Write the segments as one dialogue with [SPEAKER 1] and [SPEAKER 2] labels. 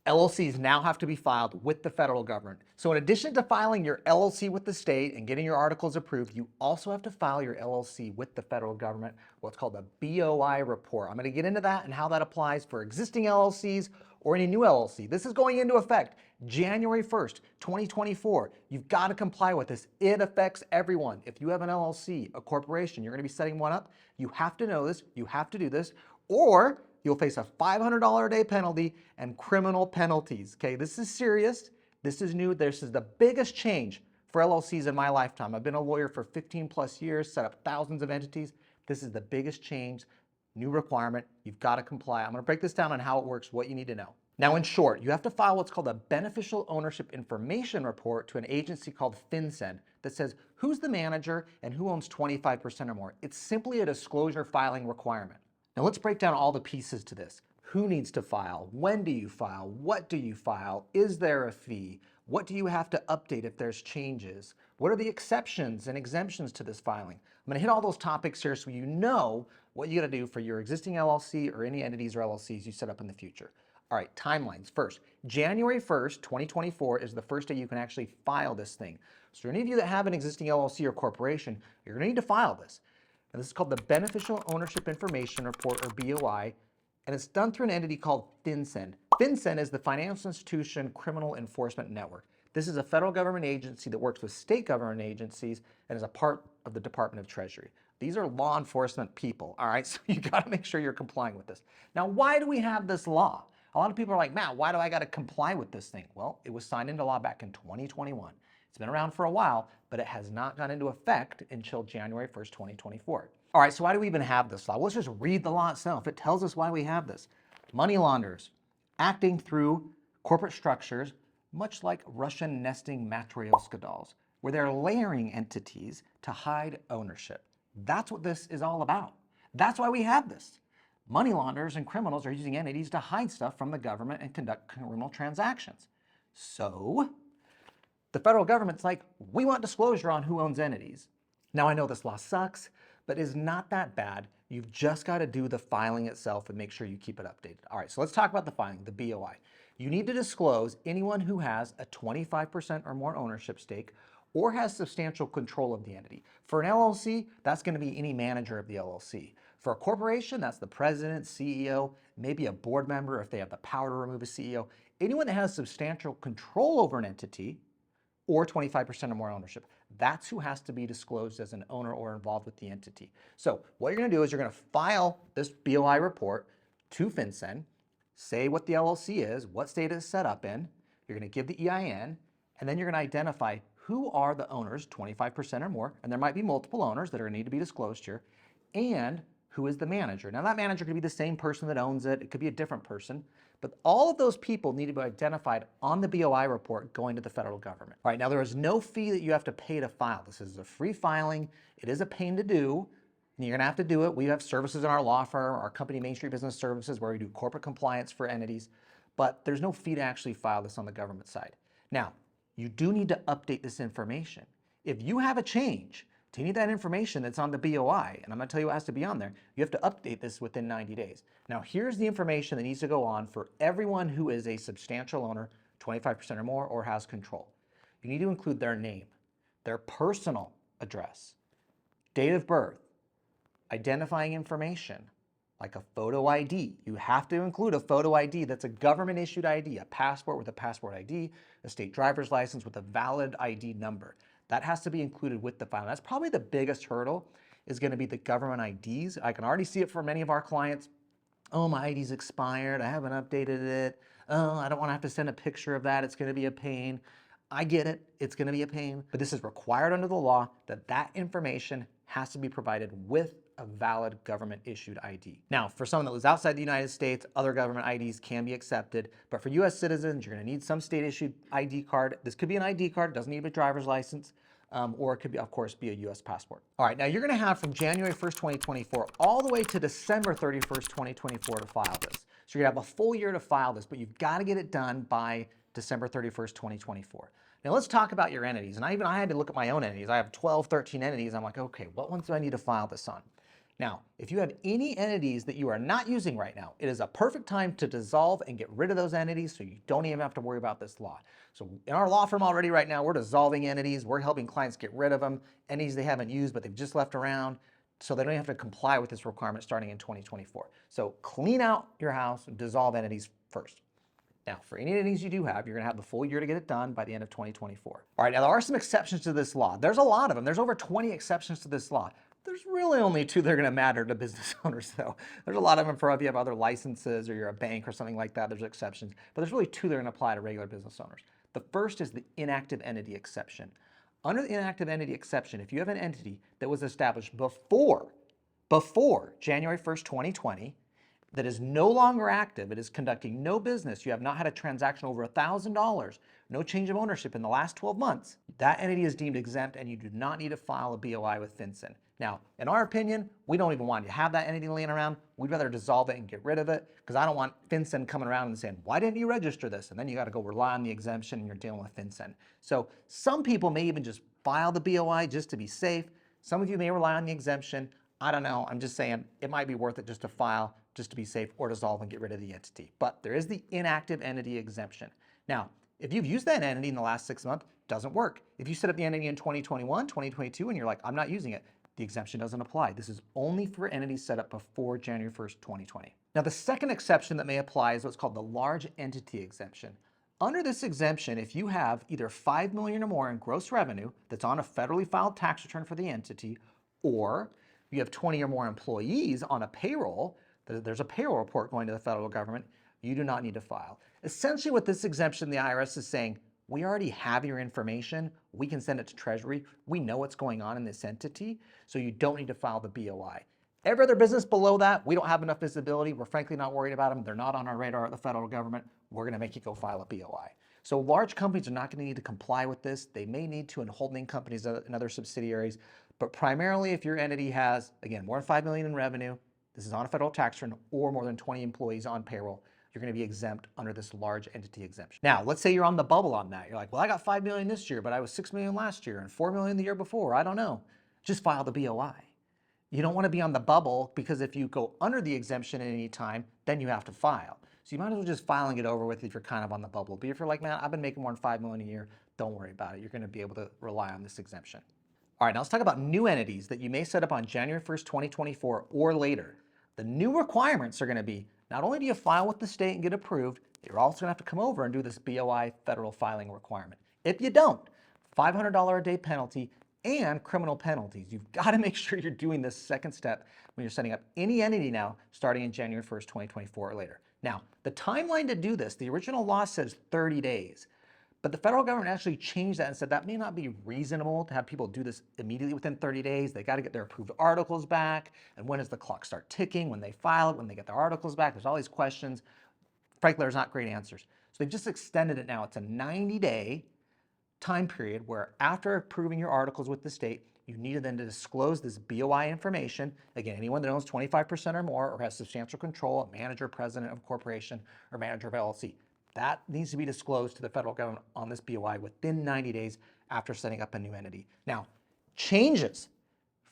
[SPEAKER 1] LLCs now have to be filed with the federal government. So in addition to filing your LLC with the state and getting your articles approved, you also have to file your LLC with the federal government, what's called a BOI report. I'm going to get into that and how that applies for existing LLCs or any new LLC. This is going into effect January 1st, 2024. You've got to comply with this. It affects everyone. If you have an LLC, a corporation, you're going to be setting one up, you have to know this, you have to do this, or you'll face a $500 a day penalty and criminal penalties. Okay, this is serious. This is new. This is the biggest change for LLCs in my lifetime. I've been a lawyer for 15 plus years, set up thousands of entities. This is the biggest change, new requirement. You've got to comply. I'm going to break this down on how it works, what you need to know. Now, in short, you have to file what's called a beneficial ownership information report to an agency called FinCEN that says who's the manager and who owns 25% or more. It's simply a disclosure filing requirement. Now let's break down all the pieces to this. Who needs to file? When do you file? What do you file? Is there a fee? What do you have to update if there's changes? What are the exceptions and exemptions to this filing? I'm going to hit all those topics here so you know what you got to do for your existing LLC or any entities or LLCs you set up in the future. All right, timelines first. January 1st, 2024 is the first day you can actually file this thing. So for any of you that have an existing LLC or corporation, you're going to need to file this. And this is called the Beneficial Ownership Information Report, or BOI, and it's done through an entity called FinCEN. FinCEN is the Financial Institution Criminal Enforcement Network. This is a federal government agency that works with state government agencies and is a part of the Department of Treasury. These are law enforcement people, all right? So you got to make sure you're complying with this. Now, why do we have this law? A lot of people are like, Matt, why do I got to comply with this thing? Well, it was signed into law back in 2021. It's been around for a while, but it has not gone into effect until January 1st, 2024. All right, so why do we even have this law? Well, let's just read the law itself. It tells us why we have this. Money launderers acting through corporate structures, much like Russian nesting matryoshka dolls, where they're layering entities to hide ownership. That's what this is all about. That's why we have this. Money launderers and criminals are using entities to hide stuff from the government and conduct criminal transactions. So the federal government's like, we want disclosure on who owns entities. Now, I know this law sucks, but it's not that bad. You've just got to do the filing itself and make sure you keep it updated. All right, so let's talk about the filing, the BOI. You need to disclose anyone who has a 25% or more ownership stake or has substantial control of the entity. For an LLC, that's going to be any manager of the LLC. For a corporation, that's the president, CEO, maybe a board member if they have the power to remove a CEO. Anyone that has substantial control over an entity or 25% or more ownership. That's who has to be disclosed as an owner or involved with the entity. So what you're going to do is you're going to file this BOI report to FinCEN, say what the LLC is, what state it's set up in, you're going to give the EIN, and then you're going to identify who are the owners, 25% or more, and there might be multiple owners that are going to need to be disclosed here, and who is the manager. Now that manager could be the same person that owns it, it could be a different person, but all of those people need to be identified on the BOI report going to the federal government. All right, now there is no fee that you have to pay to file. This is a free filing. It is a pain to do, and you're gonna have to do it. We have services in our law firm, our company, Main Street Business Services, where we do corporate compliance for entities, but there's no fee to actually file this on the government side. Now, you do need to update this information. If you have a change to any of that information that's on the BOI, and I'm going to tell you what has to be on there, you have to update this within 90 days. Now, here's the information that needs to go on for everyone who is a substantial owner, 25% or more, or has control. You need to include their name, their personal address, date of birth, identifying information, like a photo ID. You have to include a photo ID that's a government-issued ID, a passport with a passport ID, a state driver's license with a valid ID number. That has to be included with the filing. That's probably the biggest hurdle, is going to be the government IDs. I can already see it for many of our clients. Oh, my ID's expired. I haven't updated it. Oh, I don't want to have to send a picture of that. It's going to be a pain. I get it. It's going to be a pain. But this is required under the law that that information has to be provided with a valid government-issued ID. Now, for someone that lives outside the United States, other government IDs can be accepted, but for US citizens, you're gonna need some state-issued ID card. This could be an ID card, doesn't need a driver's license, or it could be, of course, be a US passport. All right, now you're gonna have from January 1st, 2024, all the way to December 31st, 2024 to file this. So you're gonna have a full year to file this, but you've gotta get it done by December 31st, 2024. Now let's talk about your entities. And I had to look at my own entities. I have 12, 13 entities. I'm like, okay, what ones do I need to file this on? Now, if you have any entities that you are not using right now, it is a perfect time to dissolve and get rid of those entities so you don't even have to worry about this law. So in our law firm already right now, we're dissolving entities. We're helping clients get rid of them, entities they haven't used but they've just left around, so they don't have to comply with this requirement starting in 2024. So clean out your house and dissolve entities first. Now, for any entities you do have, you're going to have the full year to get it done by the end of 2024. All right, now there are some exceptions to this law. There's a lot of them. There's over 20 exceptions to this law. There's really only 2 that are going to matter to business owners, though. There's a lot of them for if you have other licenses or you're a bank or something like that, there's exceptions. But there's really 2 that are going to apply to regular business owners. The first is the inactive entity exception. Under the inactive entity exception, if you have an entity that was established before January 1st, 2020, that is no longer active, it is conducting no business, you have not had a transaction over $1,000, no change of ownership in the last 12 months, that entity is deemed exempt and you do not need to file a BOI with FinCEN. Now, in our opinion, we don't even want you to have that entity laying around. We'd rather dissolve it and get rid of it because I don't want FinCEN coming around and saying, why didn't you register this? And then you got to go rely on the exemption and you're dealing with FinCEN. So some people may even just file the BOI just to be safe. Some of you may rely on the exemption. I don't know. I'm just saying it might be worth it just to file just to be safe or dissolve and get rid of the entity. But there is the inactive entity exemption. Now, if you've used that entity in the last 6 months, it doesn't work. If you set up the entity in 2021, 2022, and you're like, I'm not using it, the exemption doesn't apply. This is only for entities set up before January 1st, 2020. Now, the second exception that may apply is what's called the large entity exemption. Under this exemption, if you have either $5 million or more in gross revenue that's on a federally filed tax return for the entity, or you have 20 or more employees on a payroll, there's a payroll report going to the federal government, you do not need to file. Essentially what this exemption, the IRS is saying, we already have your information, we can send it to Treasury, we know what's going on in this entity, so you don't need to file the BOI. Every other business below that, we don't have enough visibility, we're frankly not worried about them, they're not on our radar at the federal government, we're gonna make you go file a BOI. So large companies are not gonna need to comply with this, they may need to in holding companies and other subsidiaries, but primarily if your entity has, again, more than $5 million in revenue, this is on a federal tax return, or more than 20 employees on payroll, you're going to be exempt under this large entity exemption. Now, let's say you're on the bubble on that. You're like, well, I got $5 million this year, but I was $6 million last year and $4 million the year before. I don't know. Just file the BOI. You don't want to be on the bubble because if you go under the exemption at any time, then you have to file. So you might as well just file and get over with if you're kind of on the bubble. But if you're like, man, I've been making more than $5 million a year, don't worry about it. You're going to be able to rely on this exemption. All right, now let's talk about new entities that you may set up on January 1st, 2024 or later. The new requirements are going to be, not only do you file with the state and get approved, you're also going to have to come over and do this BOI federal filing requirement. If you don't, $500 a day penalty and criminal penalties. You've got to make sure you're doing this second step when you're setting up any entity now starting in January 1st, 2024 or later. Now, the timeline to do this, the original law says 30 days. But the federal government actually changed that and said that may not be reasonable to have people do this immediately within 30 days. They got to get their approved articles back. And when does the clock start ticking? When they file it, when they get their articles back? There's all these questions. Frankly, there's not great answers. So they've just extended it now. It's a 90-day time period where after approving your articles with the state, you need then to disclose this BOI information. Again, anyone that owns 25% or more or has substantial control, a manager, president of a corporation, or manager of LLC. That needs to be disclosed to the federal government on this BOI within 90 days after setting up a new entity. Now, changes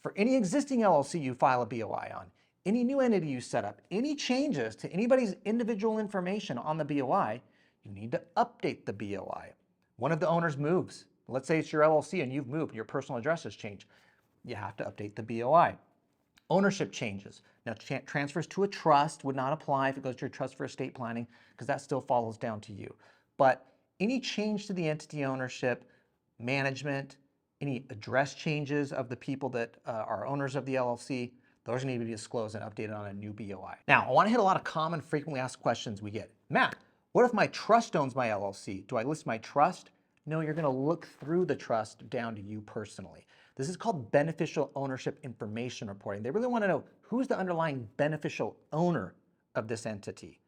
[SPEAKER 1] for any existing LLC you file a BOI on, any new entity you set up, any changes to anybody's individual information on the BOI, you need to update the BOI. One of the owners moves. Let's say it's your LLC and you've moved and your personal address has changed. You have to update the BOI. Ownership changes. Now, transfers to a trust would not apply if it goes to your trust for estate planning because that still follows down to you. But any change to the entity ownership, management, any address changes of the people that are owners of the LLC, those need to be disclosed and updated on a new BOI. Now, I want to hit a lot of common, frequently asked questions we get. Matt, what if my trust owns my LLC? Do I list my trust? No, you're going to look through the trust down to you personally. This is called beneficial ownership information reporting. They really want to know who's the underlying beneficial owner of this entity.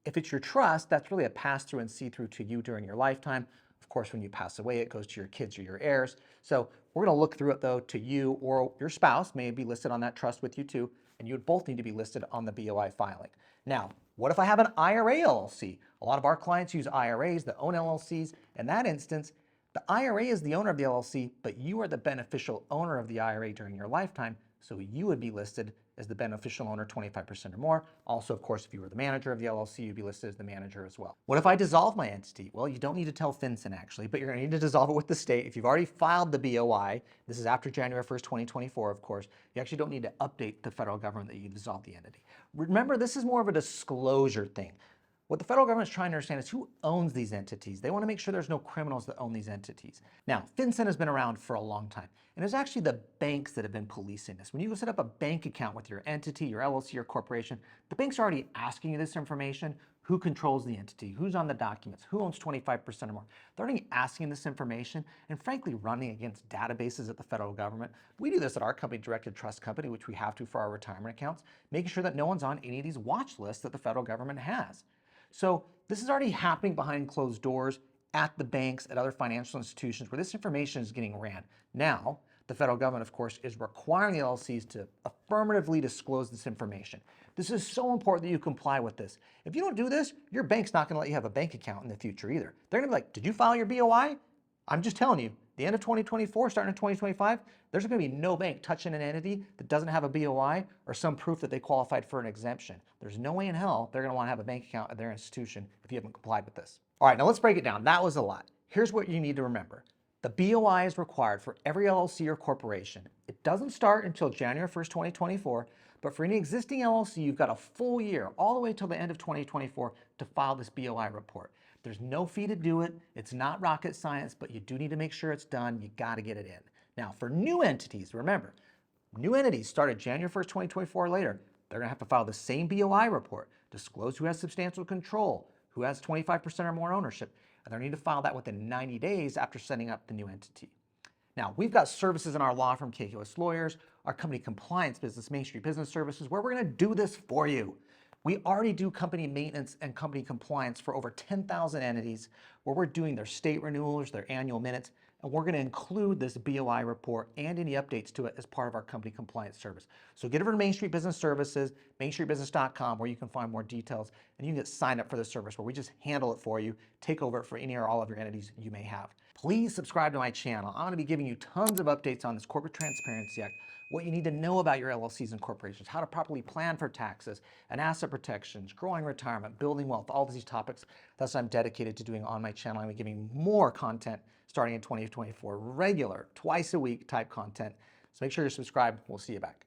[SPEAKER 1] If it's your trust, that's really a pass-through and see-through to you during your lifetime. Of course, when you pass away, it goes to your kids or your heirs. So we're going to look through it, though, to you or your spouse may be listed on that trust with you, too, and you would both need to be listed on the BOI filing. Now, what if I have an IRA LLC? A lot of our clients use IRAs that own LLCs. In that instance, the IRA is the owner of the LLC, but you are the beneficial owner of the IRA during your lifetime, so you would be listed as the beneficial owner 25% or more. Also, of course, if you were the manager of the LLC, you'd be listed as the manager as well. What if I dissolve my entity? Well, you don't need to tell FinCEN actually, but you're going to need to dissolve it with the state. If you've already filed the BOI, this is after January 1st, 2024, of course, you actually don't need to update the federal government that you dissolved the entity. Remember, this is more of a disclosure thing. What the federal government is trying to understand is who owns these entities. They want to make sure there's no criminals that own these entities. Now, FinCEN has been around for a long time, and it's actually the banks that have been policing this. When you go set up a bank account with your entity, your LLC, or corporation, the bank's are already asking you this information. Who controls the entity? Who's on the documents? Who owns 25% or more? They're already asking this information and frankly running against databases at the federal government. We do this at our company, Directed Trust Company, which we have to for our retirement accounts, making sure that no one's on any of these watch lists that the federal government has. So this is already happening behind closed doors at the banks, at other financial institutions where this information is getting ran. Now, the federal government, of course, is requiring the LLCs to affirmatively disclose this information. This is so important that you comply with this. If you don't do this, your bank's not going to let you have a bank account in the future either. They're going to be like, did you file your BOI? I'm just telling you, the end of 2024, starting in 2025, there's going to be no bank touching an entity that doesn't have a BOI or some proof that they qualified for an exemption. There's no way in hell they're going to want to have a bank account at their institution if you haven't complied with this. All right, now let's break it down. That was a lot. Here's what you need to remember. The BOI is required for every LLC or corporation. It doesn't start until January 1st, 2024, but for any existing LLC, you've got a full year, all the way till the end of 2024, to file this BOI report. There's no fee to do it. It's not rocket science, but you do need to make sure it's done. You got to get it in. Now, for new entities, remember, new entities started January 1st, 2024 or later, they're going to have to file the same BOI report, disclose who has substantial control, who has 25% or more ownership, and they need to file that within 90 days after setting up the new entity. Now, we've got services in our law firm, KQS Lawyers, our company compliance business, Main Street Business Services, where we're going to do this for you. We already do company maintenance and company compliance for over 10,000 entities where we're doing their state renewals, their annual minutes, and we're going to include this BOI report and any updates to it as part of our company compliance service. So get over to Main Street Business Services, mainstreetbusiness.com, where you can find more details and you can get signed up for the service where we just handle it for you, take over it for any or all of your entities you may have. Please subscribe to my channel. I'm going to be giving you tons of updates on this Corporate Transparency Act, what you need to know about your LLCs and corporations, how to properly plan for taxes and asset protections, growing retirement, building wealth, all of these topics. That's what I'm dedicated to doing on my channel. I'm giving more content starting in 2024, regular, twice a week type content. So make sure you're subscribed. We'll see you back.